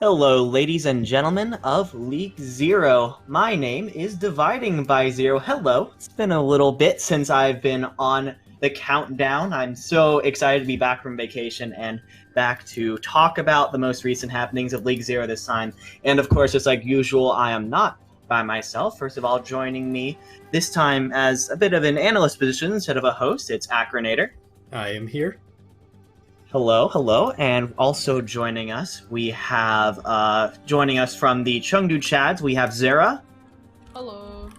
Hello, ladies and gentlemen of League Zero. My name is Dividing by Zero. Hello. It's been a little bit since I've been on the countdown. I'm so excited to be back from vacation and back to talk about the most recent happenings of League Zero this time. And of course, just like usual, I am not by myself. First of all, joining me this time as a bit of an analyst position instead of a host, it's Acronator. I am here. Hello, and also joining us, we have, joining us from the Chengdu Chads, we have Zeruhh. Hello.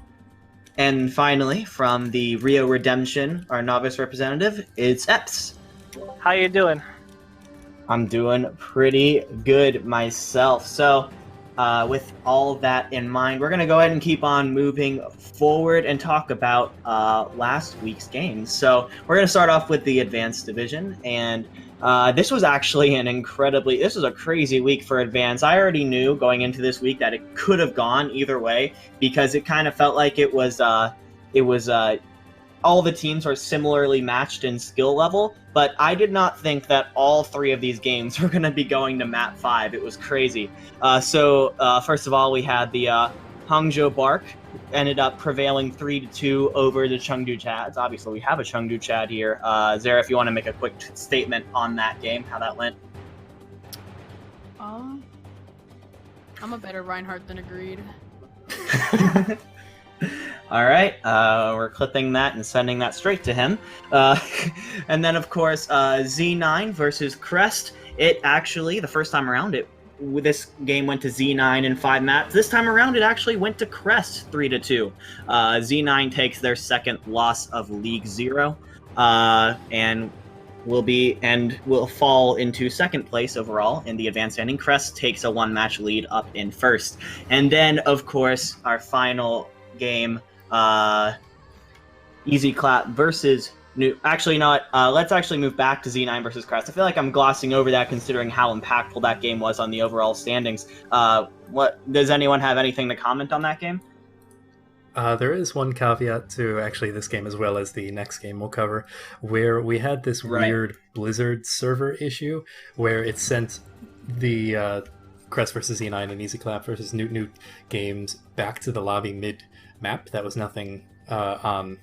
And finally, from the Rio Redemption, our novice representative, it's Epps. How you doing? I'm doing pretty good myself. So, with all that in mind, we're going to go ahead and keep on moving forward and talk about last week's games. So, we're going to start off with the Advanced Division, and this was actually this was a crazy week for Advance. I already knew going into this week that it could have gone either way because it kind of felt like it was all the teams were similarly matched in skill level, but I did not think that all three of these games were going to be going to map 5. It was crazy. So first of all, we had the Hangzhou Bark ended up prevailing 3-2 over the Chengdu Chads. Obviously, we have a Chengdu Chad here. Zeruhh, if you want to make a quick statement on that game, how that went. I'm a better Reinhardt than Agreed. All right, we're clipping that and sending that straight to him. And then, of course, Z9 versus Crest. It actually, the first time around, this game went to Z9 in 5 maps. This time around, it actually went to Crest 3-2. Z9 takes their second loss of League Zero, and will fall into second place overall in the advanced standing. Crest takes a 1-match lead up in first. And then, of course, our final game, Easy Clap versus Actually, not. Let's actually move back to Z9 versus Crest. I feel like I'm glossing over that considering how impactful that game was on the overall standings. Does anyone have anything to comment on that game? There is one caveat to actually this game as well as the next game we'll cover, where we had this weird Blizzard server issue where it sent the Crest versus Z9 and Easy Clap versus Newt games back to the lobby mid-map. That was nothing on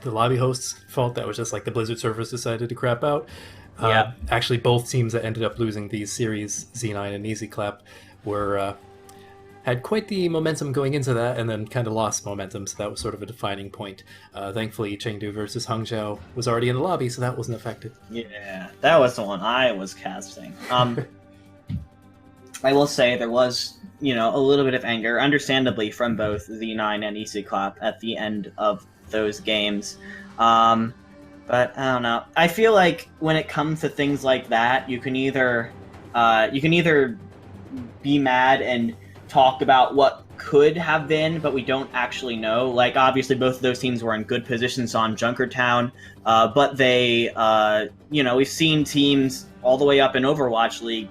the lobby host's fault. That was just like the Blizzard servers decided to crap out. Actually, both teams that ended up losing these series, Z9 and Easy Clap, had quite the momentum going into that and then kind of lost momentum, so that was sort of a defining point. Thankfully, Chengdu versus Hangzhou was already in the lobby, so that wasn't affected. Yeah, that was the one I was casting. I will say there was, a little bit of anger, understandably, from both Z9 and Easy Clap at the end of those games. But I don't know. I feel like when it comes to things like that, you can either be mad and talk about what could have been, but we don't actually know. Like, obviously, both of those teams were in good positions on Junkertown, but they, we've seen teams all the way up in Overwatch League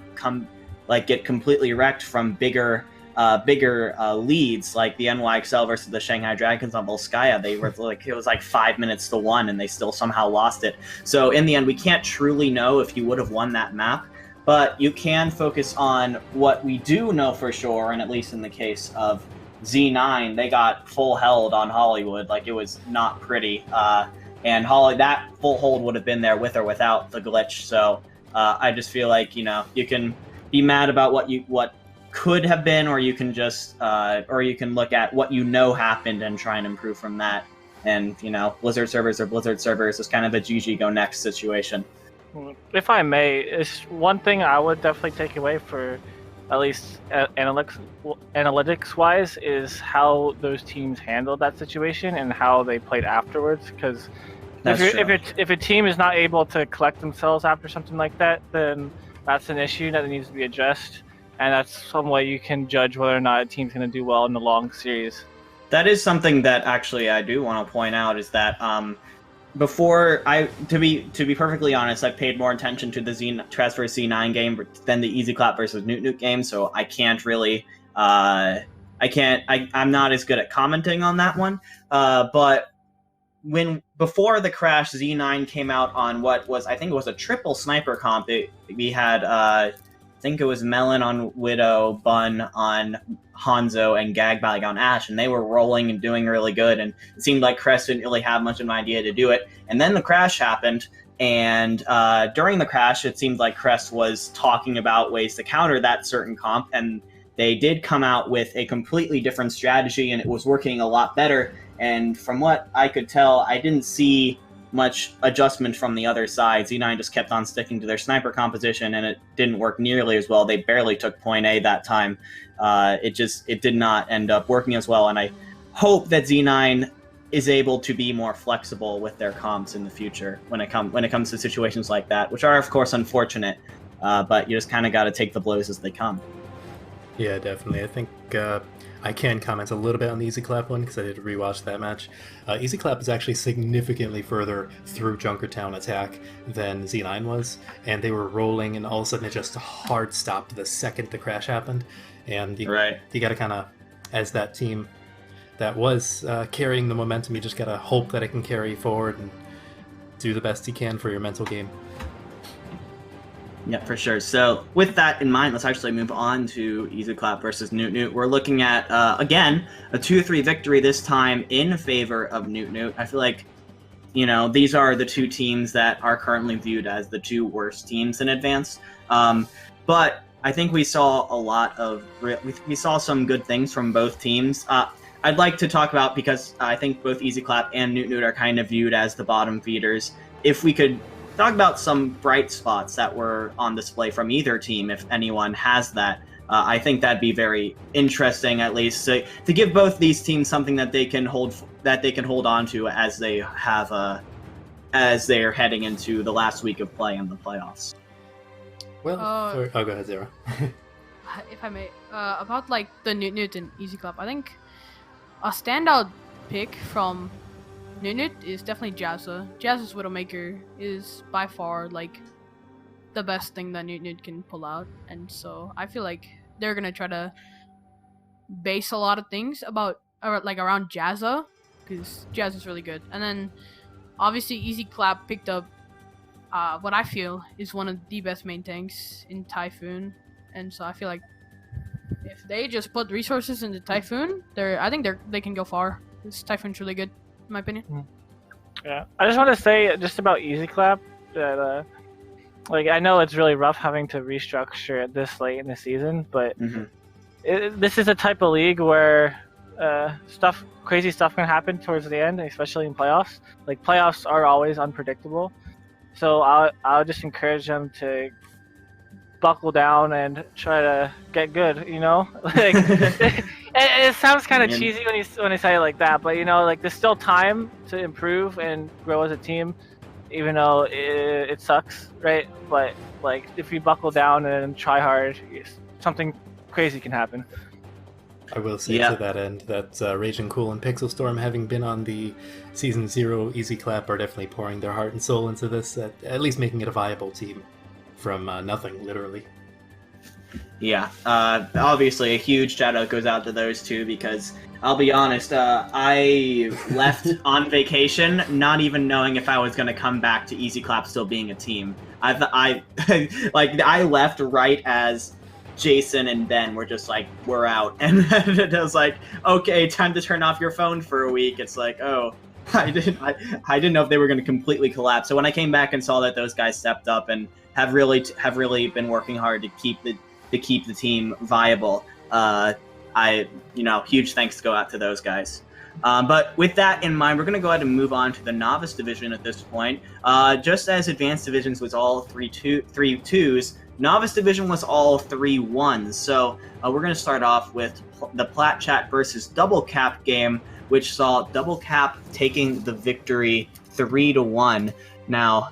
get completely wrecked from bigger leads, like the NYXL versus the Shanghai Dragons on Volskaya. They were it was like 5 minutes to 1, and they still somehow lost it. So in the end, we can't truly know if you would have won that map, but you can focus on what we do know for sure, and at least in the case of Z9, they got full held on Hollywood. Like, it was not pretty, and that full hold would have been there with or without the glitch. So I just feel like, you can be mad about what could have been, or you can just look at what happened and try and improve from that. And Blizzard servers are Blizzard servers. It's kind of a GG go next situation. If I may, it's one thing I would definitely take away for at least analytics wise is how those teams handled that situation and how they played afterwards. Because if a team is not able to collect themselves after something like that, then that's an issue that needs to be addressed. And that's some way you can judge whether or not a team's going to do well in the long series. That is something that actually I do want to point out, is that to be perfectly honest, I paid more attention to the Crest versus Z9 game than the Easy Clap versus Newt game, so I can't really I'm not as good at commenting on that one. But before the crash, Z9 came out on what was, I think it was a triple sniper comp. We had I think it was Melon on Widow, Bun on Hanzo, and Gagbag on Ashe, and they were rolling and doing really good, and it seemed like Crest didn't really have much of an idea to do it. And then the crash happened, and during the crash, it seemed like Crest was talking about ways to counter that certain comp, and they did come out with a completely different strategy, and it was working a lot better. And from what I could tell, I didn't see much adjustment from the other side. Z9 just kept on sticking to their sniper composition, and it didn't work nearly as well. They barely took point A that time. It did not end up working as well, and I hope that Z9 is able to be more flexible with their comps in the future when it comes to situations like that, which are of course unfortunate, but you just kind of got to take the blows as they come. Yeah, definitely. I think I can comment a little bit on the Easy Clap one because I did rewatch that match. Easy Clap is actually significantly further through Junkertown attack than Z9 was, and they were rolling, and all of a sudden it just hard stopped the second the crash happened. And you got to kind of, as that team that was carrying the momentum, you just got to hope that it can carry forward and do the best you can for your mental game. Yeah, for sure. So with that in mind, let's actually move on to Easy Clap versus Newt Newt. We're looking at, again, a 2-3 victory, this time in favor of Newt Newt. I feel like, these are the two teams that are currently viewed as the two worst teams in Advance. But I think we saw we saw some good things from both teams. I'd like to talk about, because I think both Easy Clap and Newt Newt are kind of viewed as the bottom feeders, if we could talk about some bright spots that were on display from either team, if anyone has that. I think that'd be very interesting, at least to give both these teams something that they can hold on to as they have as they're heading into the last week of play in the playoffs. Well, go ahead, Zeruhh. If I may, about like the Newt and Easy Club, I think a standout pick from Newt is definitely Jazza. Jazza's Widowmaker is by far like the best thing that Newt can pull out, and so I feel like they're gonna try to base a lot of things around Jazza, because Jazza's really good. And then obviously Easy Clap picked up what I feel is one of the best main tanks in Typhoon, and so I feel like if they just put resources into Typhoon, I think they can go far. This Typhoon's really good, in my opinion. Yeah, I just want to say just about Easy Clap that I know it's really rough having to restructure it this late in the season, but this is a type of league where crazy stuff can happen towards the end, especially in playoffs. Like, playoffs are always unpredictable, so I'll just encourage them to buckle down and try to get good. It sounds kind of cheesy when I say it like that, but there's still time to improve and grow as a team, even though it sucks, right? But if you buckle down and try hard, something crazy can happen. I will say to that end that Raging Cool and Pixel Storm, having been on the Season 0 Easy Clap, are definitely pouring their heart and soul into this, at least making it a viable team from nothing, literally. Yeah, obviously a huge shout out goes out to those two, because I'll be honest, I left on vacation not even knowing if I was going to come back to Easy Clap still being a team. I left right as Jason and Ben were just like, we're out, and then it was like, okay, time to turn off your phone for a week. It's like, oh, I didn't know if they were going to completely collapse. So when I came back and saw that those guys stepped up and have really been working hard to keep the team viable, huge thanks go out to those guys. But with that in mind, we're going to go ahead and move on to the Novice Division at this point. Just as Advanced Divisions was all 3 twos, Novice Division was all 3 ones. So we're going to start off with the Plat Chat versus Double Cap game, which saw Double Cap taking the victory 3-1. Now,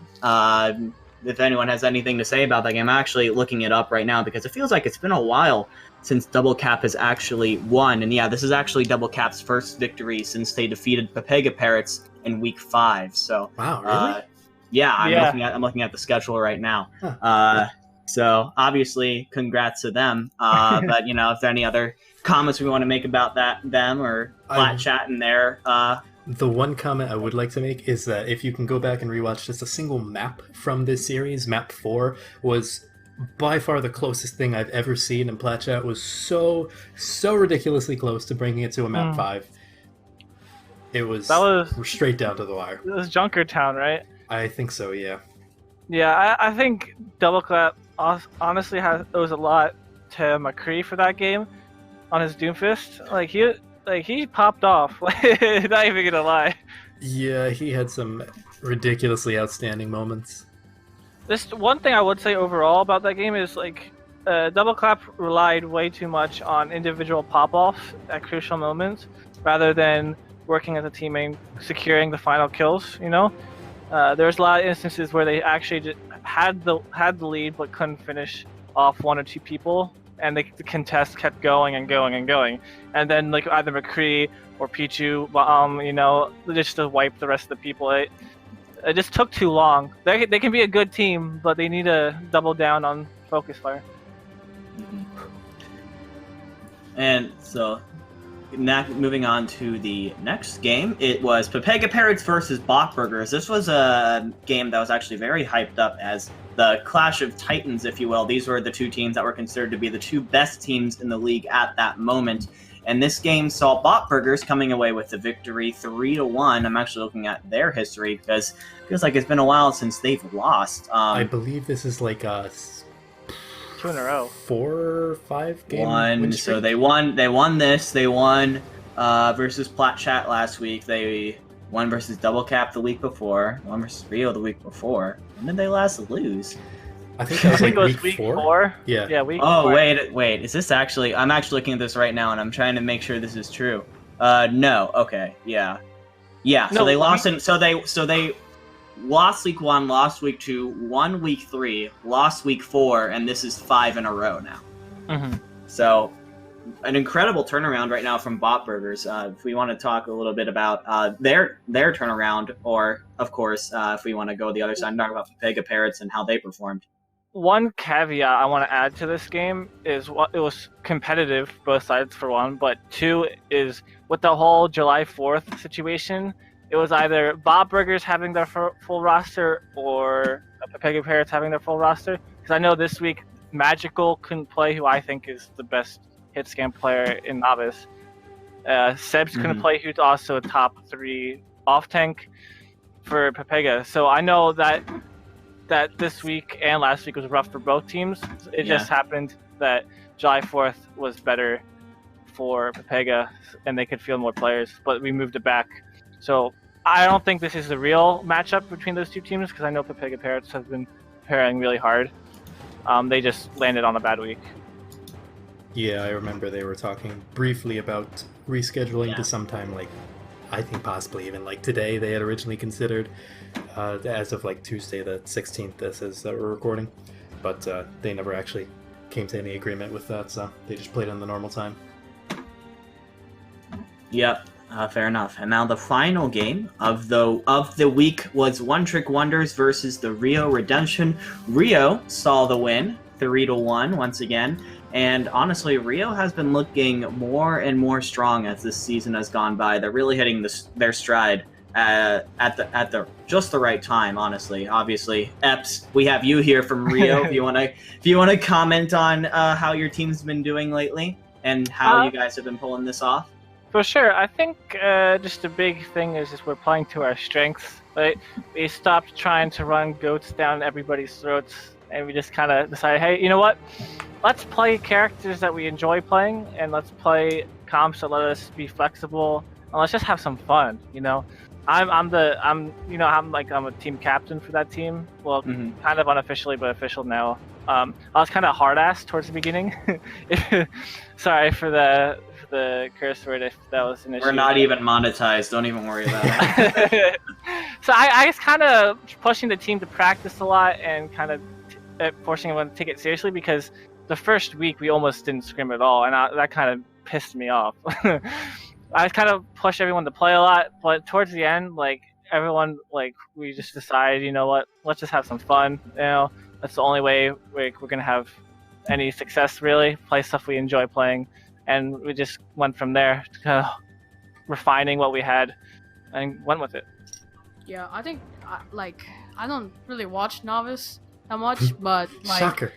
if anyone has anything to say about that game, I'm actually looking it up right now, because it feels like it's been a while since Double Cap has actually won. And yeah, this is actually Double Cap's first victory since they defeated Pepega Parrots in week 5. So wow, really? I'm looking at the schedule right now. Huh. So obviously, congrats to them. But if there are any other comments we want to make about them or Plat Chat in there. The one comment I would like to make is that if you can go back and rewatch just a single map from this series, map 4 was by far the closest thing I've ever seen, and Platchat was so ridiculously close to bringing it to a map 5. It was straight down to the wire. It was Junkertown, right? I think so, yeah. Yeah, I think Double Clap honestly owes a lot to McCree for that game on his Doomfist. He popped off. Not even gonna lie. Yeah, he had some ridiculously outstanding moments. This one thing I would say overall about that game is Double Clap relied way too much on individual pop-offs at crucial moments, rather than working as a team and securing the final kills. You know, there's a lot of instances where they actually just had the lead but couldn't finish off one or two people, and the contest kept going and going and going, and then either McCree or Pichu, just to wipe the rest of the people. It just took too long. They can be a good team, but they need to double down on focus fire. And so, moving on to the next game, it was Pepega Parrots versus Bachburgers. This was a game that was actually very hyped up as the Clash of Titans, if you will. These were the two teams that were considered to be the two best teams in the league at that moment. And this game saw Botburgers coming away with the victory 3-1. I'm actually looking at their history because it feels like it's been a while since they've lost. I believe this is like a 2 in a row, 4 or 5 game win streak. So they won this. They won versus Platchat last week. They won versus Double Cap the week before. Won versus Rio the week before. When did they last lose? I think that was week 4. Yeah, week 4. Oh, wait. Is this actually... I'm actually looking at this right now, and I'm trying to make sure this is true. No. Okay. Yeah. Yeah, so they lost in... So they lost week 1, lost week 2, won week 3, lost week 4, and this is 5 in a row now. Mm-hmm. So, an incredible turnaround right now from Botburgers. If we want to talk a little bit about their turnaround, or, of course, if we want to go the other side and talk about Pepega Parrots and how they performed. One caveat I want to add to this game is it was competitive, both sides for one, but 2 is with the whole July 4th situation, it was either Bob Burgers having their full roster or Pepega Parrots having their full roster. Because I know this week Magical couldn't play, who I think is the best hit scan player in Novice. Sebs couldn't play, who's also a top 3 off tank for Pepega. So I know that this week and last week was rough for both teams. It just happened that July 4th was better for Pepega and they could field more players, but we moved it back. So I don't think this is the real matchup between those two teams because I know Pepega Parrots have been preparing really hard. They just landed on a bad week. Yeah, I remember they were talking briefly about rescheduling to sometime I think possibly even today they had originally considered as of Tuesday the 16th, this is that we're recording, but they never actually came to any agreement with that, so they just played on the normal time. Yep, fair enough. And now the final game of the week was One Trick Wonders versus the Rio Redemption. Rio saw the win 3-1 once again. And honestly, Rio has been looking more and more strong as this season has gone by. They're really hitting their stride at the just the right time. Honestly, obviously, Epps, we have you here from Rio. if you want to comment on how your team's been doing lately and how you guys have been pulling this off. For sure, I think just a big thing is just we're playing to our strengths. Right? We stopped trying to run goats down everybody's throats, and we just kind of decided, hey, you know what? Let's play characters that we enjoy playing, and let's play comps that let us be flexible, and let's just have some fun. You know, I'm a team captain for that team. Well, kind of unofficially, but official now. I was kind of hard-assed towards the beginning. Sorry for the curse word if that was an issue. We're not even monetized. Don't even worry about it. So I was kind of pushing the team to practice a lot and kind of forcing everyone to take it seriously because the first week we almost didn't scrim at all, and that kind of pissed me off. I kind of pushed everyone to play a lot, but towards the end, everyone, we just decided, you know what, let's just have some fun. You know, that's the only way we're going to have any success, really. Play stuff we enjoy playing, and we just went from there, kind of refining what we had, and went with it. Yeah, I think, I don't really watch Novice that much, but like Shocker.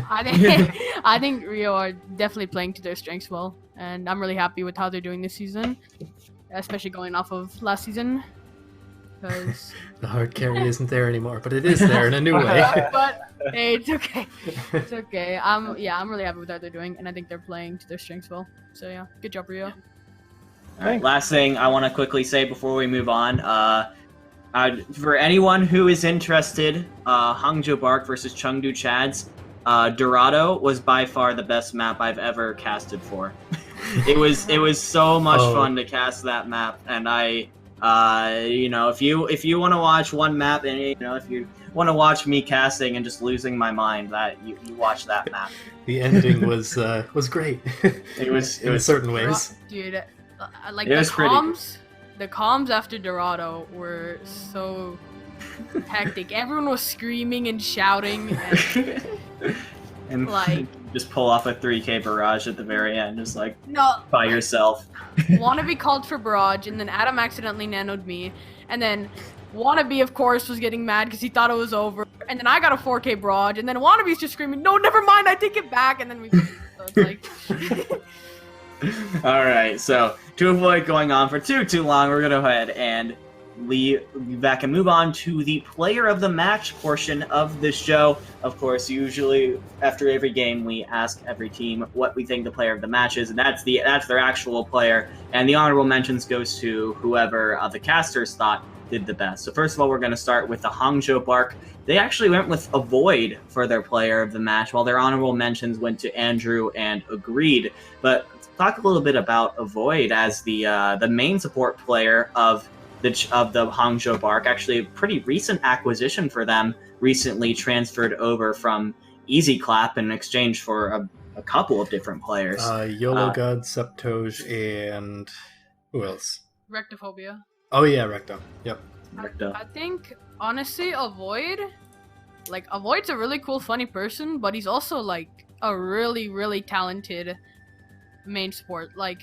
I think Rio are definitely playing to their strengths well, and I'm really happy with how they're doing this season, especially going off of last season. Because The hard carry isn't there anymore, but it is there in a new way. but hey, it's okay. It's okay. I'm really happy with how they're doing, and I think they're playing to their strengths well. So yeah, good job, Rio. All right, last thing I want to quickly say before we move on, for anyone who is interested, Hangzhou Bark versus Chengdu Chads, Dorado was by far the best map I've ever casted for. It was so much fun to cast that map, and if you want to watch one map, and if you want to watch me casting and just losing my mind, that you watch that map. The ending was great. It was in certain ways. Dude, like It was pretty the comms after Dorado were so hectic. Everyone was screaming and shouting, and like just pull off a 3K barrage at the very end, just like no by yourself. Wannabe called for barrage, and then Adam accidentally nanoed me, and then Wannabe, of course, was getting mad because he thought it was over, and then I got a 4K barrage, and then Wannabe's just screaming, "No, never mind, I take it back," and then we. So it's like. All right, so to avoid going on for too long, we're gonna go ahead and leave back and move on to the player of the match portion of the show. Of course, usually after every game, we ask every team what we think the player of the match is, and that's their actual player. And the honorable mentions goes to whoever the casters thought did the best. So first of all, we're going to start with the Hangzhou Bark. They actually went with Avoid for their player of the match, while their honorable mentions went to Andrew and Agreed. But talk a little bit about Avoid as the main support player of the Hangzhou Bark. Actually, a pretty recent acquisition for them. Recently transferred over from Easy Clap in exchange for a couple of different players. YOLO God, Septoge, and who else? Rectophobia. Oh yeah, Recto. Yep. I think honestly, Avoid's a really cool, funny person, but he's also like a really, really talented main support. Like,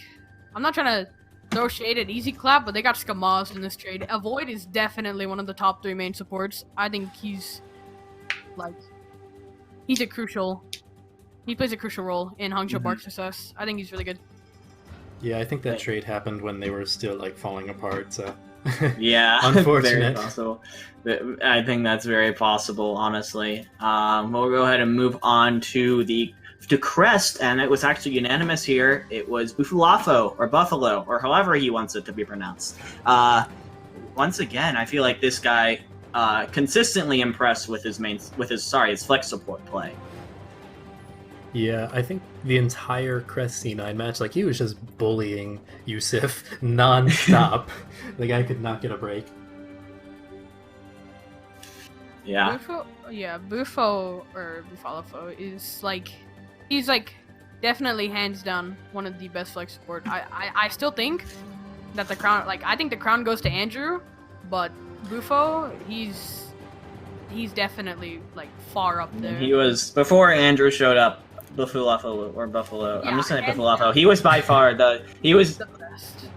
I'm not trying to throw shade at Easy Clap, but they got Skamaz in this trade. Avoid is definitely one of the top 3 main supports. I think he plays a crucial role in Hangzhou Bark's success. I think he's really good. Yeah, I think that trade happened when they were still like falling apart. So yeah, unfortunate. Very possible. I think that's very possible, honestly. We'll go ahead and move on to Crest, and it was actually unanimous here. It was Buffalo or Buffalo, or however he wants it to be pronounced. Once again, I feel like this guy consistently impressed with his flex support play. Yeah, I think the entire Crest C9 match, like, he was just bullying Yusuf non-stop. The guy could not get a break. Yeah. Buffalo is he's definitely hands down one of the best flex support. I still think that the crown, I think the crown goes to Andrew, but Buffo, he's definitely far up there. He was, before Andrew showed up, Buffalo. Yeah, I'm just saying Buffalo. He was by far the best.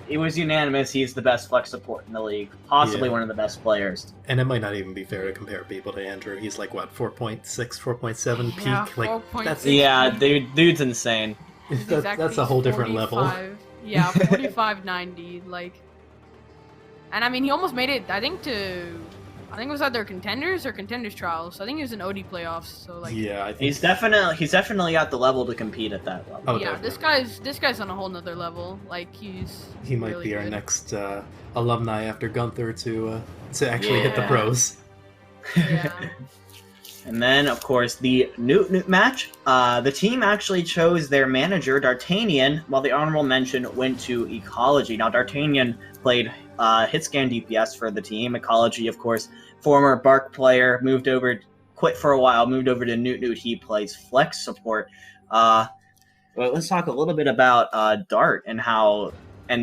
It was unanimous. He's the best flex support in the league, possibly one of the best players. And it might not even be fair to compare people to Andrew. He's 4.6, 4.7 peak. Yeah, dude's insane. That's a whole different level. Yeah, 45.90. And I mean, he almost made it. I think it was either Contenders or Contenders Trials. I think he was in OD playoffs. So yeah, I think he's definitely got the level to compete at that level. Oh, yeah, definitely. this guy's on a whole nother level. He might really be our good. next alumni after Gunther to actually hit the pros. Yeah. And then, of course, the Newt match. The team actually chose their manager, D'Artagnan, while the honorable mention went to Ecology. Now, D'Artagnan played hitscan DPS for the team. Ecology, of course, former Bark player, quit for a while, moved over to Newt. He plays flex support. But let's talk a little bit about Dart and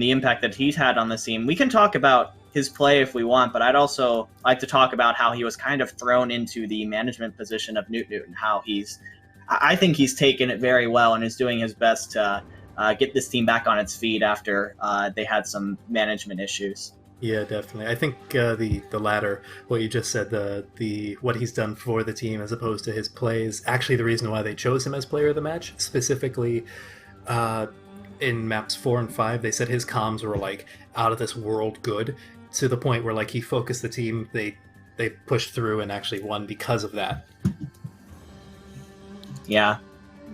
the impact that he's had on the team. We can talk about his play if we want, but I'd also like to talk about how he was kind of thrown into the management position of Newt and how I think he's taken it very well and is doing his best to get this team back on its feet after they had some management issues. Yeah, definitely. I think the latter, what you just said, the what he's done for the team as opposed to his play is actually the reason why they chose him as player of the match. Specifically, uh, in maps 4 and 5, they said his comms were like out of this world good, to the point where like he focused the team. They pushed through and actually won because of that. Yeah.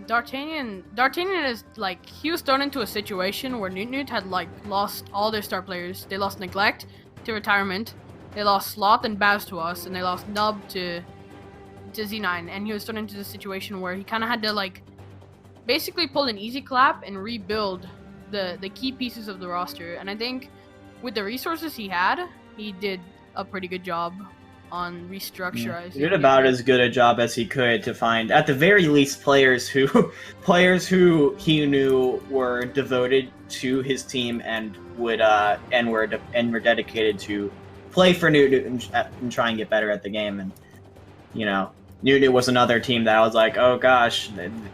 D'Artagnan is like, he was thrown into a situation where Newt had like lost all their star players. They lost Neglect to retirement, they lost Sloth and Baz to us, and they lost Nub to Z9. And he was thrown into the situation where he kind of had to like basically pull an easy clap and rebuild the key pieces of the roster. And I think with the resources he had, he did a pretty good job on restructuring. He did about as good a job as he could to find, at the very least, players who he knew were devoted to his team and were dedicated to play for Newt and try and get better at the game. And Newt was another team that I was like, oh gosh,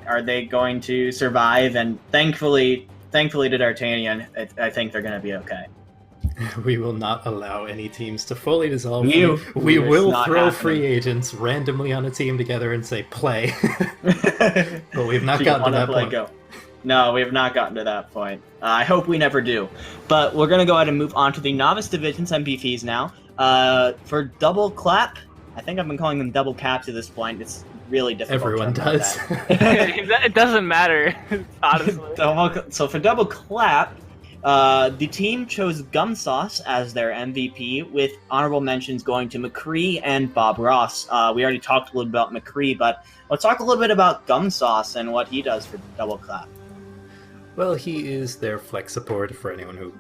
are they going to survive? And thankfully to D'Artagnan, I think they're going to be okay. We will not allow any teams to fully dissolve. We will throw happening. free agents randomly on a team together and say play. But we've not gotten to that point. Go. No, we have not gotten to that point. I hope we never do. But we're going to go ahead and move on to the Novice Divisions MVPs now. For Double Clap, I think I've been calling them Double Caps at this point. It's really difficult. Everyone does. It doesn't matter, honestly. So for Double Clap, the team chose Gum Sauce as their MVP, with honorable mentions going to McCree and Bob Ross. We already talked a little about McCree, but let's talk a little bit about Gum Sauce and what he does for Double Clap. Well, he is their flex support for anyone who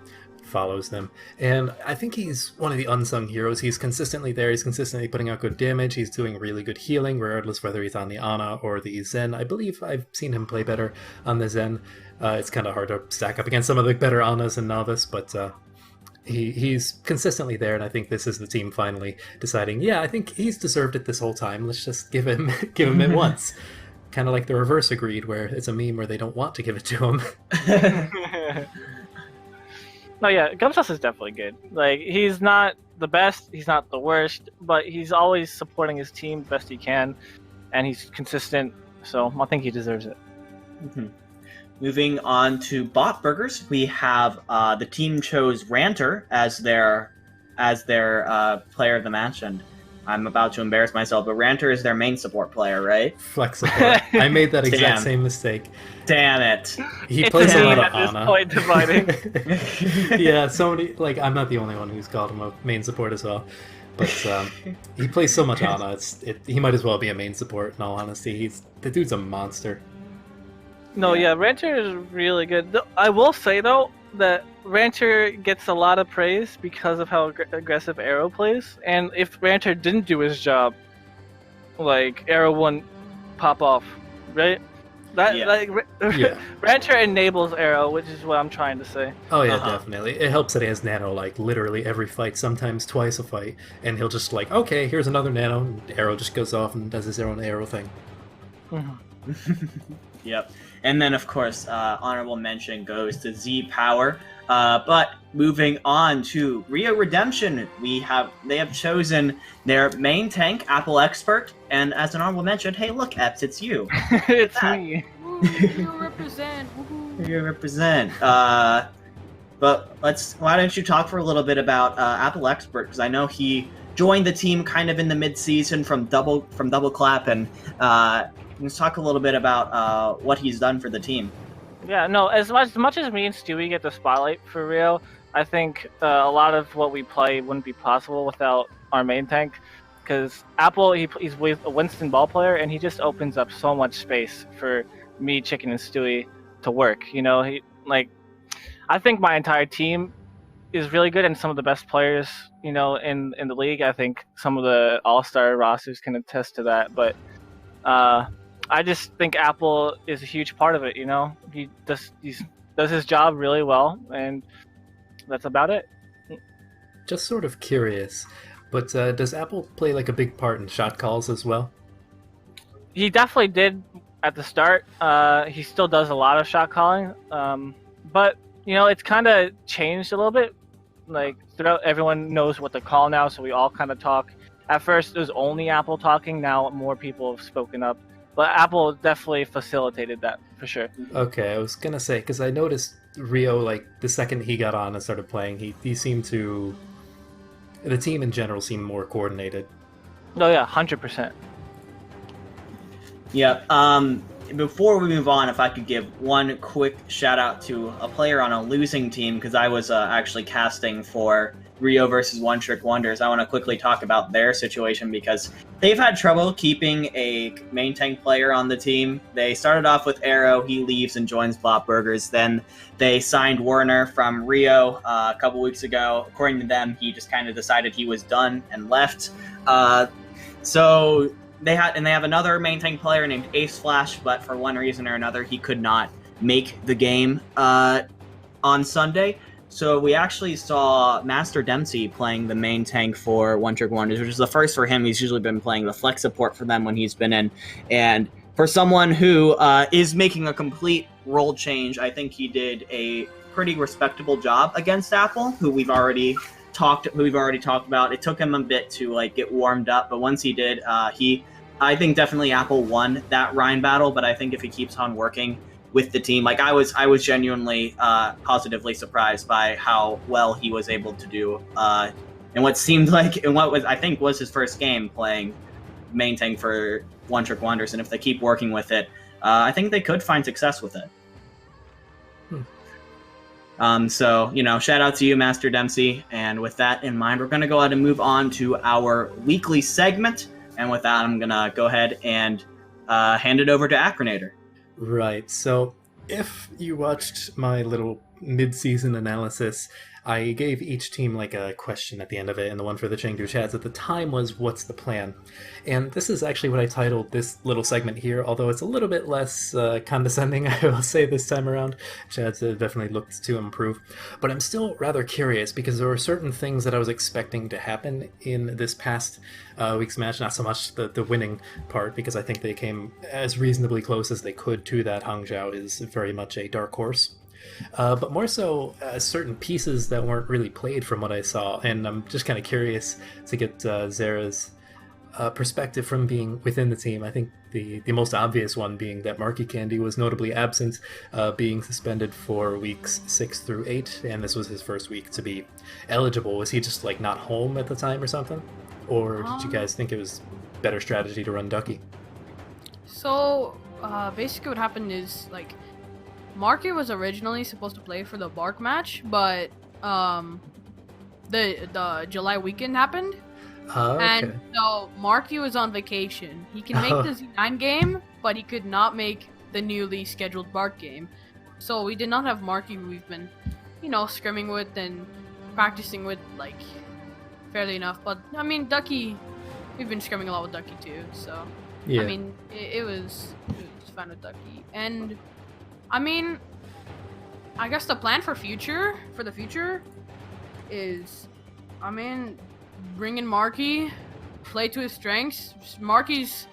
follows them, and I think he's one of the unsung heroes. He's consistently there, he's consistently putting out good damage, he's doing really good healing, regardless whether he's on the Ana or the Zen. I believe I've seen him play better on the Zen. It's kind of hard to stack up against some of the better Anas and Novice, but he's consistently there, and I think this is the team finally deciding, yeah, I think he's deserved it this whole time, let's just give him it once. Kind of like the reverse agreed, where it's a meme where they don't want to give it to him. No, yeah, Gumsauce is definitely good. Like, he's not the best, he's not the worst, but he's always supporting his team best he can, and he's consistent, so I think he deserves it. Mm-hmm. Moving on to Bot Burgers, we have the team chose Ranter as their player of the match, and I'm about to embarrass myself, but Ranter is their main support player, right? Flex support. I made that exact same mistake. Damn it. He plays a lot of Ana. Ana. Point dividing. Yeah, so many, like, I'm not the only one who's called him a main support as well. But he plays so much Ana, he might as well be a main support, in all honesty. The dude's a monster. No, yeah, Rancher is really good. I will say, though, that Rancher gets a lot of praise because of how aggressive Arrow plays. And if Rancher didn't do his job, like, Arrow wouldn't pop off, right? Rancher enables Arrow, which is what I'm trying to say. Oh yeah, definitely. It helps that he has Nano like literally every fight, sometimes twice a fight, and he'll just like, okay, here's another Nano, and Arrow just goes off and does his own Arrow thing. Yep. And then, of course, honorable mention goes to Z Power. But moving on to Rio Redemption, they have chosen their main tank, Apple Expert, and as an honorable mention, hey, look, Epps, it's you. It's me. You represent. You represent. But why don't you talk for a little bit about Apple Expert, because I know he joined the team kind of in the mid-season from Double Clap, and let's talk a little bit about what he's done for the team. Yeah, no, as much as me and Stewie get the spotlight for Rio, I think a lot of what we play wouldn't be possible without our main tank. Because Apple, he's a Winston ball player, and he just opens up so much space for me, Chicken, and Stewie to work. You know, I think my entire team is really good, and some of the best players, you know, in the league. I think some of the all-star rosters can attest to that. But I just think Apple is a huge part of it. You know, he does his job really well, and that's about it. Just sort of curious, but does Apple play like a big part in shot calls as well? He definitely did at the start. He still does a lot of shot calling, but you know, it's kind of changed a little bit like throughout, everyone knows what to call now, so we all kind of talk. At first, it was only Apple talking. Now more people have spoken up, but Apple definitely facilitated that for sure. Okay, I was gonna say because I noticed Rio, like the second he got on and started playing, he seemed to. The team in general seemed more coordinated. No, yeah, 100%. Yeah. Before we move on, if I could give one quick shout out to a player on a losing team, because I was actually casting for Rio versus One Trick Wonders. I want to quickly talk about their situation because they've had trouble keeping a main tank player on the team. They started off with Arrow, he leaves and joins Bop Burgers. Then they signed Werner from Rio a couple weeks ago. According to them, he just kind of decided he was done and left. So they have another main tank player named Ace Flash, but for one reason or another, he could not make the game on Sunday. So we actually saw Master Dempsey playing the main tank for One Trick Wonders, which is the first for him. He's usually been playing the flex support for them when he's been in. And for someone who is making a complete role change, I think he did a pretty respectable job against Apple, who we've already talked about. It took him a bit to like get warmed up, but once he did, I think definitely Apple won that Rhine battle. But I think if he keeps on working with the team, like I was genuinely positively surprised by how well he was able to do in what seemed like in what was I think was his first game playing main tank for One Trick Wonders. And if they keep working with it, I think they could find success with it. So, shout out to you, Master Dempsey. And with that in mind, we're going to go ahead and move on to our weekly segment. And with that, I'm going to go ahead and hand it over to Acronator. Right, so if you watched my little mid-season analysis, I gave each team like a question at the end of it, and the one for the Chengdu Chads at the time was, what's the plan? And this is actually what I titled this little segment here, although it's a little bit less condescending, I will say, this time around. Chads definitely looked to improve. But I'm still rather curious, because there were certain things that I was expecting to happen in this past week's match, not so much the winning part, because I think they came as reasonably close as they could to that. Hangzhou is very much a dark horse. But more so certain pieces that weren't really played from what I saw, and I'm just kind of curious to get Zeruh's perspective from being within the team. I think the most obvious one being that Marky Candy was notably absent, being suspended for weeks 6 through 8, and this was his first week to be eligible. Was he just like not home at the time or something? Or did you guys think it was better strategy to run Ducky? So basically what happened is like Marky was originally supposed to play for the Bark match, but the July weekend happened. Okay. And so Marky was on vacation. He can make the Z9 game, but he could not make the newly scheduled Bark game. So we did not have Marky, who we've been, scrimming with and practicing with, like, fairly enough. But, I mean, Ducky, we've been scrimming a lot with Ducky, too. So, yeah. I mean, it was fun with Ducky. And I mean, I guess the plan for the future is, bring in Marky, play to his strengths. Marky's,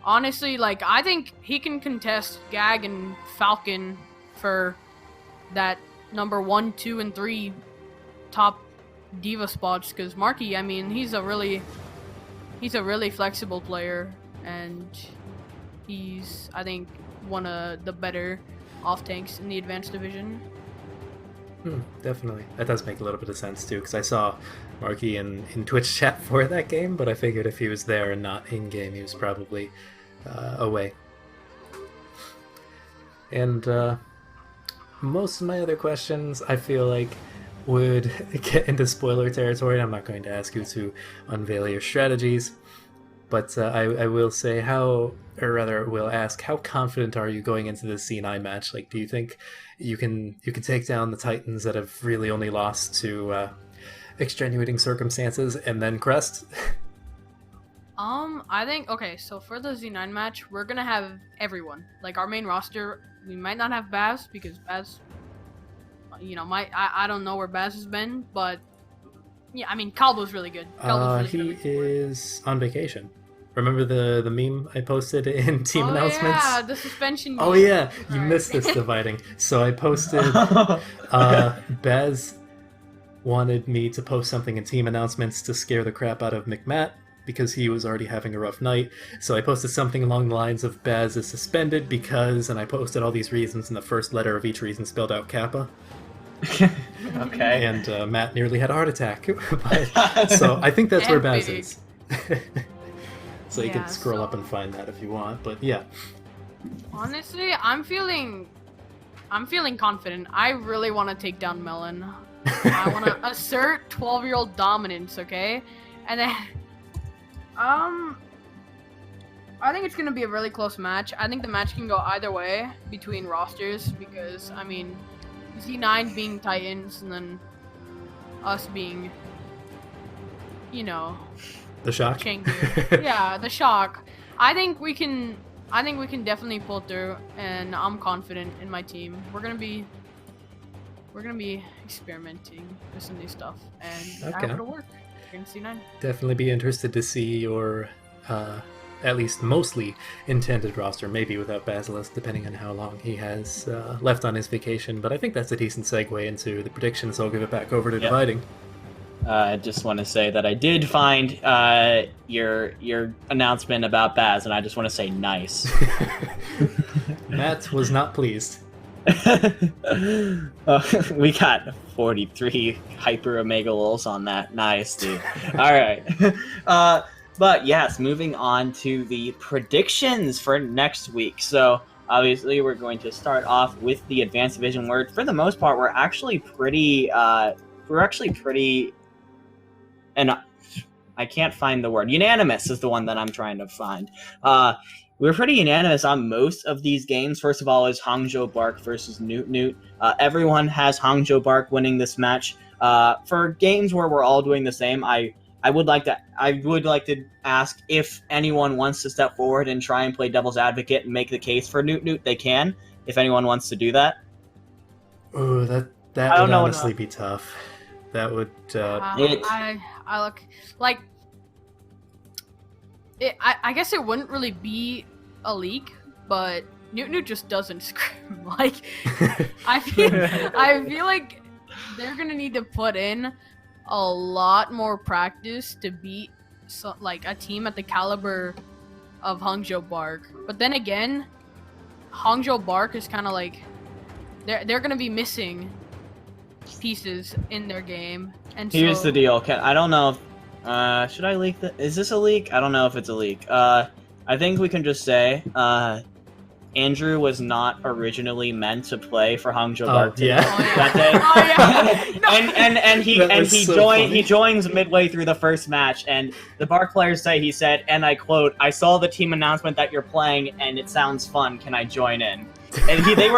honestly, like, I think he can contest Gag and Falcon for that number 1, 2, and 3 top diva spots, because Marky, he's a really flexible player, and he's, I think, one of the better off tanks in the advanced division. Definitely. That does make a little bit of sense too, because I saw Marky in Twitch chat for that game, but I figured if he was there and not in game, he was probably away. And most of my other questions, I feel like, would get into spoiler territory. I'm not going to ask you to unveil your strategies, but I will say will ask, how confident are you going into this C9 match? Like, do you think you can take down the Titans that have really only lost to extenuating circumstances and then Crest? I think, okay, so for the Z9 match, we're gonna have everyone. Like, our main roster, we might not have Baz, because Baz, I don't know where Baz has been, but yeah, Calbo's really good. He is on vacation. Remember the meme I posted in team announcements? Yeah, the suspension meme. Oh yeah, you missed this dividing. So I posted Baz wanted me to post something in team announcements to scare the crap out of McMatt because he was already having a rough night. So I posted something along the lines of Baz is suspended because, and I posted all these reasons, and the first letter of each reason spelled out Kappa. Okay. And Matt nearly had a heart attack. So I think that's where Baz is. So you can scroll up and find that if you want. But yeah. Honestly, I'm feeling confident. I really want to take down Melon. I want to assert 12-year-old dominance, okay? And then, I think it's gonna be a really close match. I think the match can go either way between rosters because, I mean, Z9 being Titans and then us being, you know, the Shock. Chengdu. Yeah, the Shock. I think we can definitely pull through, and I'm confident in my team. We're gonna be experimenting with some new stuff, and I hope it'll work against C9. Definitely be interested to see your, at least mostly intended roster, maybe without Basilisk, depending on how long he has left on his vacation. But I think that's a decent segue into the predictions, so I'll give it back over to Dividing. I just want to say that I did find your announcement about Baz, and I just want to say nice. Matt was not pleased. We got 43 hyper omega lulz on that. Nice, dude. All right. But yes, moving on to the predictions for next week. So obviously we're going to start off with the Advanced Division word. For the most part, we're actually pretty and I can't find the word. Unanimous is the one that I'm trying to find. We're pretty unanimous on most of these games. First of all is Hangzhou Bark versus Newt. Everyone has Hangzhou Bark winning this match. For games where we're all doing the same, I would like to ask if anyone wants to step forward and try and play devil's advocate and make the case for Newt. They can, if anyone wants to do that. Oh, that would honestly be tough. That would. I look like. I guess it wouldn't really be a leak, but Newt just doesn't scrim. Like, I feel like they're gonna need to put in a lot more practice to beat like a team at the caliber of Hangzhou Bark. But then again, Hangzhou Bark is kind of like they're gonna be missing pieces in their game. And here's the deal. I don't know if should I leak that? Is this a leak? I don't know if it's a leak. I think we can just say Andrew was not originally meant to play for Hangzhou Bark that day. He joins midway through the first match, and the Bark players say, he said, and I quote, "I saw the team announcement that you're playing, and it sounds fun. Can I join in?" And they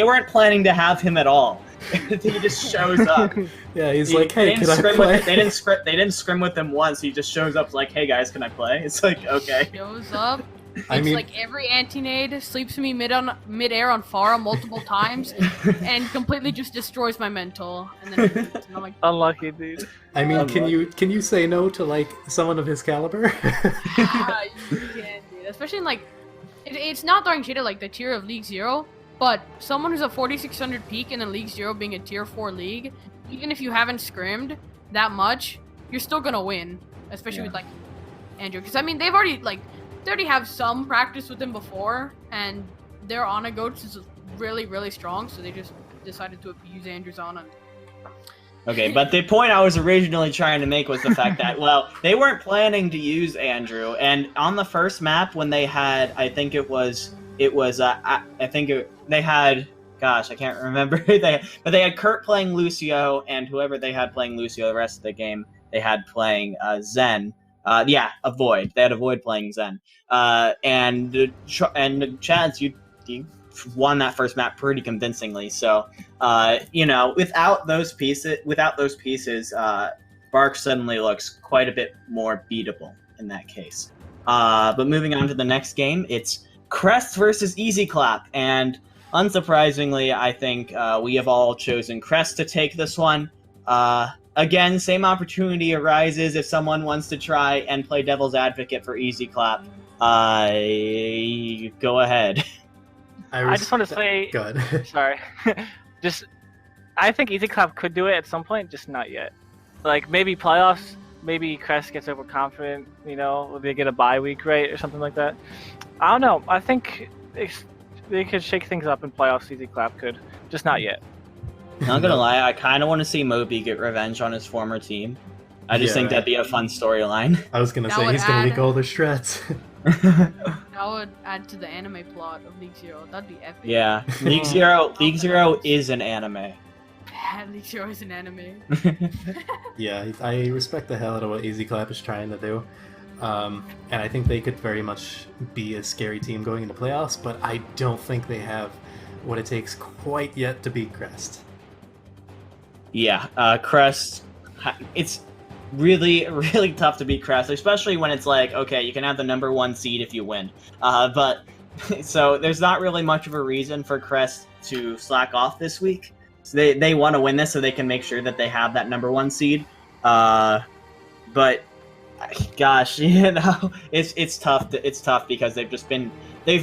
weren't planning to have him at all. He just shows up. Yeah, he's like, "Hey, can I play?" They didn't scrim with him once. He just shows up like, "Hey guys, can I play?" It's like, okay. Shows up. It's like every anti-nade sleeps me mid-air on Pharah multiple times and completely just destroys my mental. And then I'm like, unlucky, dude. I mean, can you say no to like someone of his caliber? Yeah, you can, dude. Especially in like, it's not throwing shade at like the tier of League 0, but someone who's a 4600 peak in a League 0 being a tier 4 league, even if you haven't scrimmed that much, you're still gonna win. Especially with like Andrew, because I mean they already have some practice with him before, and their Ana goats is really, really strong, so they just decided to use Andrew's Ana. Okay, but the point I was originally trying to make was the fact that, well, they weren't planning to use Andrew, and on the first map when they had, they had, gosh, I can't remember, but they had Kurt playing Lucio, and whoever they had playing Lucio the rest of the game, they had playing Zen. A Void. They had a Void playing Zen. And Chaz, you won that first map pretty convincingly. So, without those pieces, Bark suddenly looks quite a bit more beatable in that case. But moving on to the next game, it's Crest versus Easy Clap, and unsurprisingly, I think we have all chosen Crest to take this one. Again, same opportunity arises if someone wants to try and play devil's advocate for Easy Clap. Go ahead. I just want to say... Go ahead. Sorry. Just I think Easy Clap could do it at some point, just not yet. Like maybe playoffs, maybe Crest gets overconfident, they get a bye week, right, or something like that. I don't know. I think they could shake things up in playoffs. Easy Clap could, just not yet. Not gonna lie, I kind of want to see Moby get revenge on his former team. I just think that'd be a fun storyline. I was gonna say he's gonna leak all the strats. That would add to the anime plot of League Zero. That'd be epic. Yeah, League Zero is an anime. League Zero is an anime. Yeah, I respect the hell out of what Easy Clap is trying to do. And I think they could very much be a scary team going into playoffs, but I don't think they have what it takes quite yet to beat Crest. Yeah, Crest, it's really, really tough to beat Crest, especially when it's like, okay, you can have the number 1 seed if you win. But so there's not really much of a reason for Crest to slack off this week. So they want to win this so they can make sure that they have that number 1 seed. But gosh, it's tough. It's tough because they've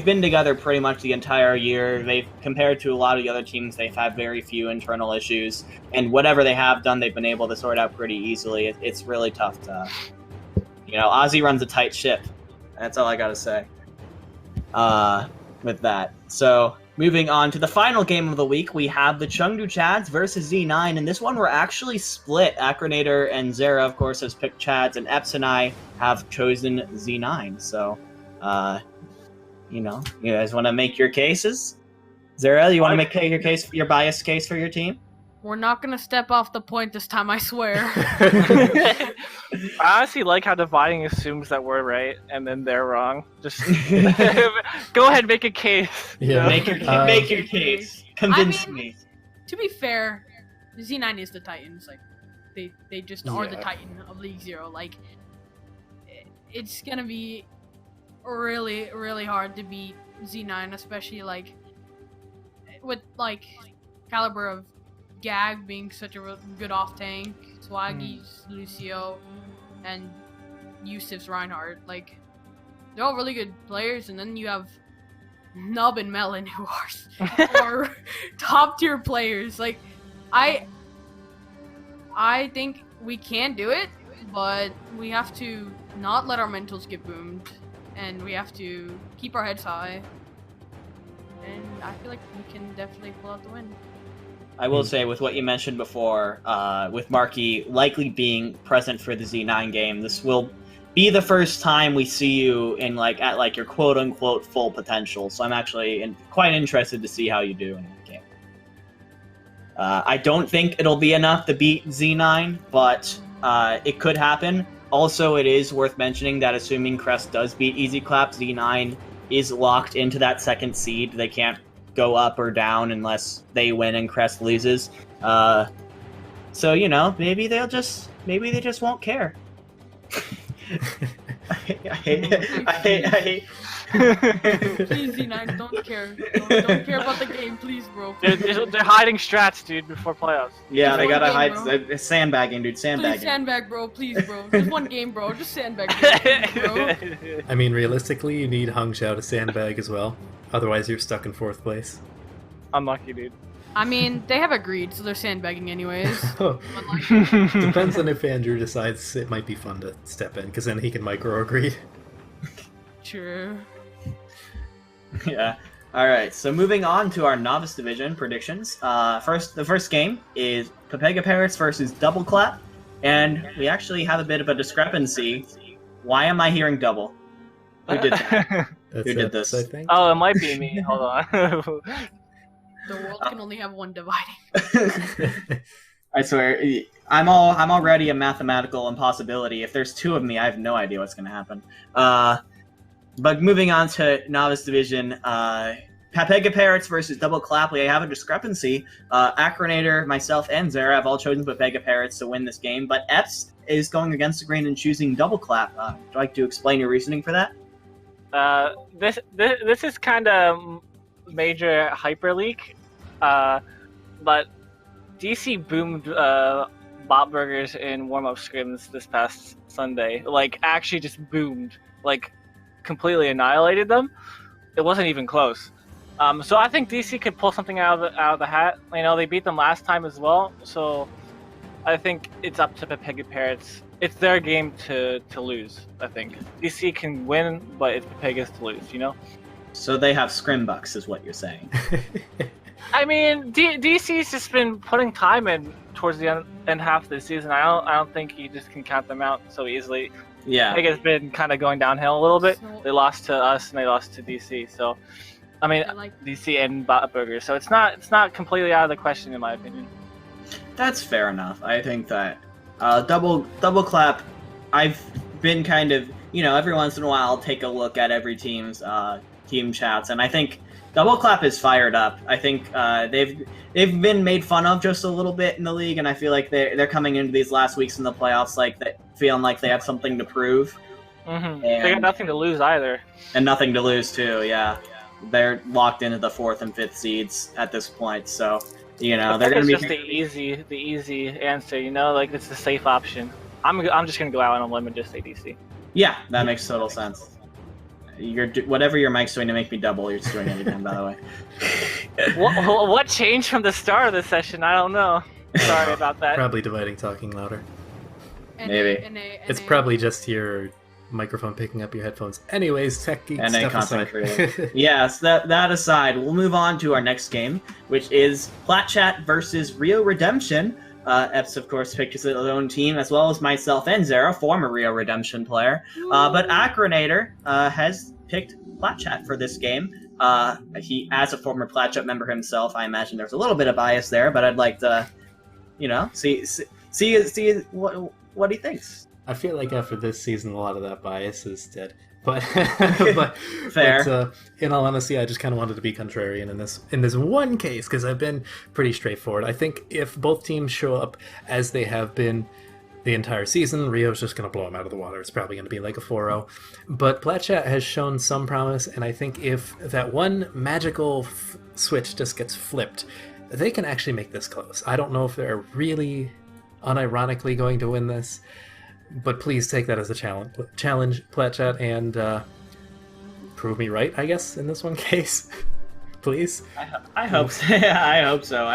been together pretty much the entire year. They've, compared to a lot of the other teams, they've had very few internal issues, and whatever they have done, they've been able to sort out pretty easily. It's really tough to, Ozzy runs a tight ship. That's all I gotta say. With that, so moving on to the final game of the week, we have the Chengdu Chads versus Z9, and this one we're actually split. Acronator and Zeruhh, of course, has picked Chads, and Epps and I have chosen Z9. So, you guys want to make your cases? Zeruhh, you want to make your biased case for your team? We're not gonna step off the point this time, I swear. I honestly like how dividing assumes that we're right and then they're wrong. Just go ahead, make a case. Yeah, make your case. Convince me. To be fair, Z9 is the Titans. Like, they just are the Titan of League Zero. Like, it's gonna be really, really hard to beat Z9, especially like with like caliber of Gag being such a good off tank, Swaggy's Lucio, and Yusuf's Reinhardt. Like, they're all really good players, and then you have Nub and Melon, who are top tier players. Like, I think we can do it, but we have to not let our mentals get boomed, and we have to keep our heads high. And I feel like we can definitely pull out the win. I will say, with what you mentioned before, with Marky likely being present for the Z9 game, this will be the first time we see you at your quote-unquote full potential. So I'm actually quite interested to see how you do in the game. I don't think it'll be enough to beat Z9, but it could happen. Also, it is worth mentioning that assuming Crest does beat Easy Clap, Z9 is locked into that 2nd seed. They can't go up or down unless they win and Crest loses. So maybe they just won't care. I hate. Please, Z9, don't care. Don't care about the game, please, bro. Please. They're hiding strats, dude, before playoffs. Yeah, they gotta hide. Bro. Sandbagging, dude. Sandbagging. Please sandbag, bro. Please, bro. Just one game, bro. Just sandbag, bro. I mean, realistically, you need Hung Xiao to sandbag as well. Otherwise, you're stuck in 4th place. Unlucky, dude. I mean, they have agreed, so they're sandbagging anyways. Depends on if Andrew decides it might be fun to step in, because then he can micro-agree. True. Yeah. All right. So moving on to our novice division predictions. The first game is Pepega Parrots versus Double Clap, and we actually have a bit of a discrepancy. Why am I hearing double? Who did that? Who did this? I think. Oh, it might be me. Hold on. The world can only have one dividing. I swear, I'm already a mathematical impossibility. If there's 2 of me, I have no idea what's going to happen. But moving on to novice division, Pepega Parrots versus Double Clap, we have a discrepancy. Acronator, myself, and Zeruhh have all chosen Pepega Parrots to win this game, but Epps is going against the grain and choosing Double Clap. Would you like to explain your reasoning for that? This is kind of major hyper leak, but DC boomed Bot Burgers in warm-up scrims this past Sunday. Like, actually just boomed. Like, completely annihilated them. It wasn't even close. So I think DC could pull something out of the hat. You know, they beat them last time as well, so I think it's up to Pepega Parrots. It's their game to lose. I think DC can win, but it's Pepega's to lose. You know. So they have scrimbucks, is what you're saying. I mean, DC's just been putting time in towards the end half of the season. I don't think you just can count them out so easily. Yeah. I think it's been kind of going downhill a little bit. So- They lost to us and they lost to DC. So, I mean, And, like, DC and Burger. So it's not completely out of the question in my opinion. That's fair enough. I think that double clap. I've been kind of, every once in a while I'll take a look at every team's team chats, and I think double clap is fired up. I think they've been made fun of just a little bit in the league, and I feel like they're coming into these last weeks in the playoffs feeling like they have something to prove. Mm-hmm. They got nothing to lose either. And nothing to lose too. Yeah, they're locked into the 4th and 5th seeds at this point, so. They're going to be just the easy answer. Like it's the safe option. I'm just gonna go out on a limb and just say DC. Yeah, that makes total sense. Whatever your mic's doing to make me double, you're just doing it again, by the way. What changed from the start of the session? I don't know. Sorry about that. Probably dividing talking louder. Maybe. It's probably just your microphone picking up your headphones. Anyways, tech geek And stuff content aside. creator. Yes, that aside, we'll move on to our next game, which is Platchat versus Rio Redemption. Epps, of course, picked his own team, as well as myself and Zeruhh, former Rio Redemption player. But Acronator has picked Platchat for this game. He, as a former Platchat member himself, I imagine there's a little bit of bias there, but I'd like to, see what he thinks. I feel like after this season, a lot of that bias is dead. But, Fair. But, in all honesty, I just kind of wanted to be contrarian in this one case because I've been pretty straightforward. I think if both teams show up as they have been the entire season, Rio's just going to blow them out of the water. It's probably going to be like a 4-0. But Platchat has shown some promise, and I think if that one magical switch just gets flipped, they can actually make this close. I don't know if they're really unironically going to win this. But please take that as a challenge, Platchat, and prove me right, I guess, in this one case. Please. I hope so. I hope so.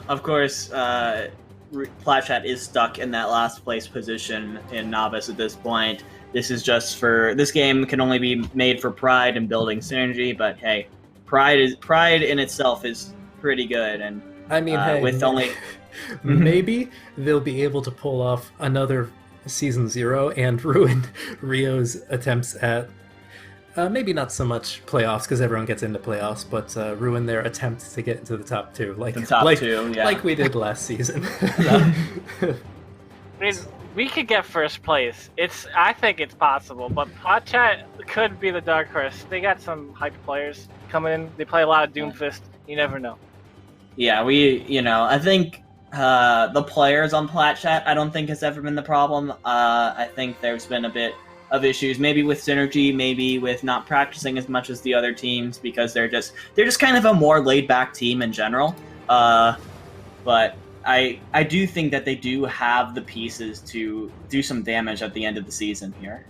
Of course, Platchat is stuck in that last place position in Novice at this point. This game can only be made for pride and building synergy, but hey, pride in itself is pretty good, and I mean, hey, with only maybe they'll be able to pull off another season 0 and ruin Rio's attempts at maybe not so much playoffs because everyone gets into playoffs, but ruin their attempt to get into the top 2, like we did last season. I mean, we could get first place. I think it's possible, but Platchat could be the dark horse. They got some hype players coming in. They play a lot of Doomfist. You never know. Yeah, I think the players on Platchat I don't think has ever been the problem. I think there's been a bit of issues, maybe with synergy, maybe with not practicing as much as the other teams because they're just kind of a more laid back team in general. But I do think that they do have the pieces to do some damage at the end of the season here.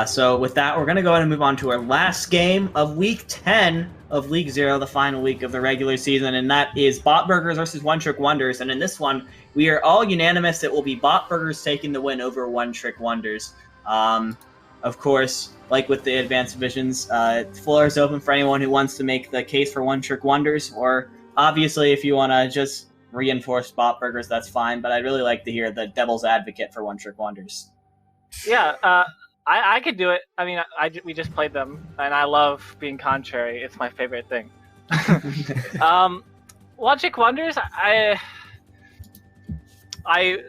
So with that, we're going to go ahead and move on to our last game of Week 10 of League 0, the final week of the regular season, and that is Bot Burgers versus One Trick Wonders. And in this one, we are all unanimous it will be Bot Burgers taking the win over One Trick Wonders. Of course, like with the advanced divisions, the floor is open for anyone who wants to make the case for One Trick Wonders, or obviously if you want to just reinforce Bot Burgers, that's fine, but I'd really like to hear the devil's advocate for One Trick Wonders. Yeah, I could do it. I mean, we just played them, and I love being contrary. It's my favorite thing. Logic Wonders, I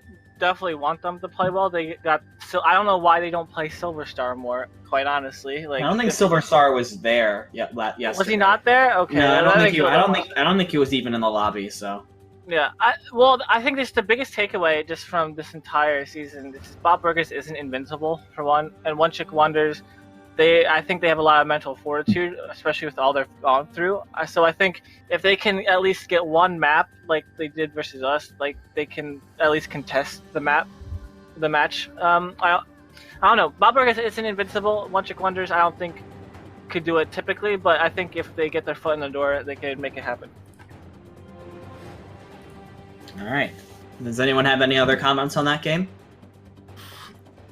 definitely want them to play well. I don't know why they don't play Silver Star more. Quite honestly, I don't think Silver Star was there yet. Yesterday. Was he not there? Okay. No, I don't think he was even in the lobby. So. Yeah, I think this the biggest takeaway just from this entire season. Bot Burgers isn't invincible for one, and One Trick Wonders, I think they have a lot of mental fortitude, especially with all they've gone through. So I think if they can at least get one map like they did versus us, like they can at least contest the match. I don't know. Bot Burgers isn't invincible. One Trick Wonders, I don't think could do it typically, but I think if they get their foot in the door, they could make it happen. All right. Does anyone have any other comments on that game?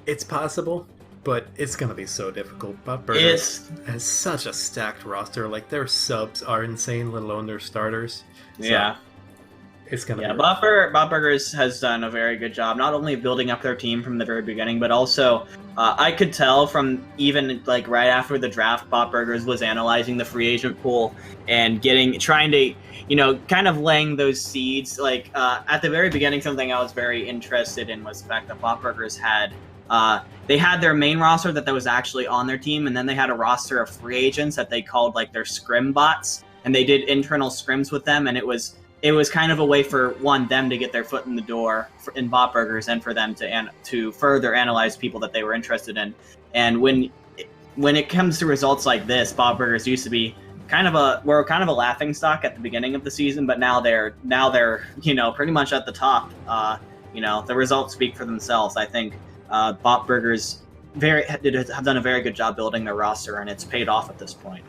It's possible, but it's going to be so difficult. Bob Burger has such a stacked roster. Like, their subs are insane, let alone their starters. So Yeah. It's going to be... Bob Burgers has done a very good job, not only building up their team from the very beginning, but also I could tell from even like right after the draft, Bob Burgers was analyzing the free agent pool and trying to, kind of laying those seeds. Like at the very beginning, something I was very interested in was the fact that Bob Burgers had they had their main roster that was actually on their team, and then they had a roster of free agents that they called like their scrim bots, and they did internal scrims with them, and it was kind of a way for them to get their foot in the door in Bob Burgers, and for them to further analyze people that they were interested in. And when it comes to results like this, Bob Burgers used to be kind of a laughing stock at the beginning of the season, but now they're pretty much at the top. The results speak for themselves. I think Bob Burgers have done a very good job building their roster, and it's paid off at this point.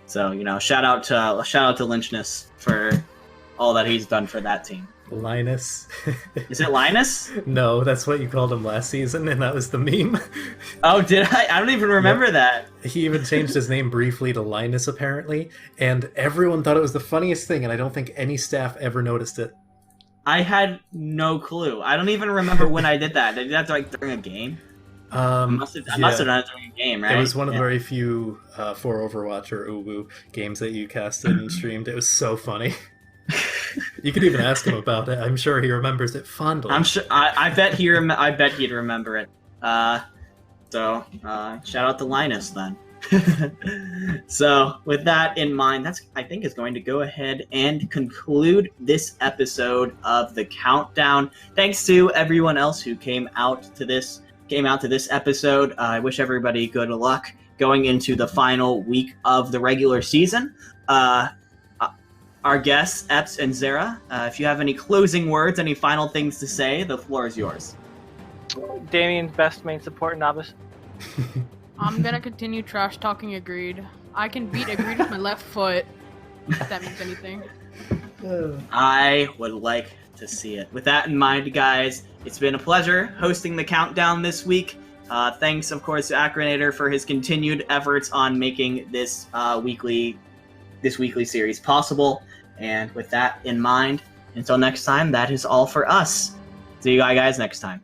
So shout out to Lynchness for all that he's done for that team. Linus. Is it Linus? No, that's what you called him last season, and that was the meme. Oh, did I? I don't even remember that. He even changed his name briefly to Linus, apparently, and everyone thought it was the funniest thing, and I don't think any staff ever noticed it. I had no clue. I don't even remember when I did that. Did that during a game? I must have done it during a game, right? It was one of the very few for Overwatch or Uwu games that you casted and streamed. It was so funny. You could even ask him about it. I'm sure he remembers it fondly. I'm sure. I bet he'd remember it. So shout out to Linus then. So with that in mind, I think is going to go ahead and conclude this episode of the Countdown. Thanks to everyone else who came out to this episode. I wish everybody good luck going into the final week of the regular season. Our guests, Epps and Zeruhh, if you have any closing words, any final things to say, the floor is yours. Damien, best main support novice. I'm gonna continue trash talking Agreed. I can beat Agreed with my left foot, if that means anything. I would like to see it. With that in mind, guys, it's been a pleasure hosting the Countdown this week. Thanks, of course, to Acronator for his continued efforts on making this weekly series possible. And with that in mind, until next time, that is all for us. See you guys next time.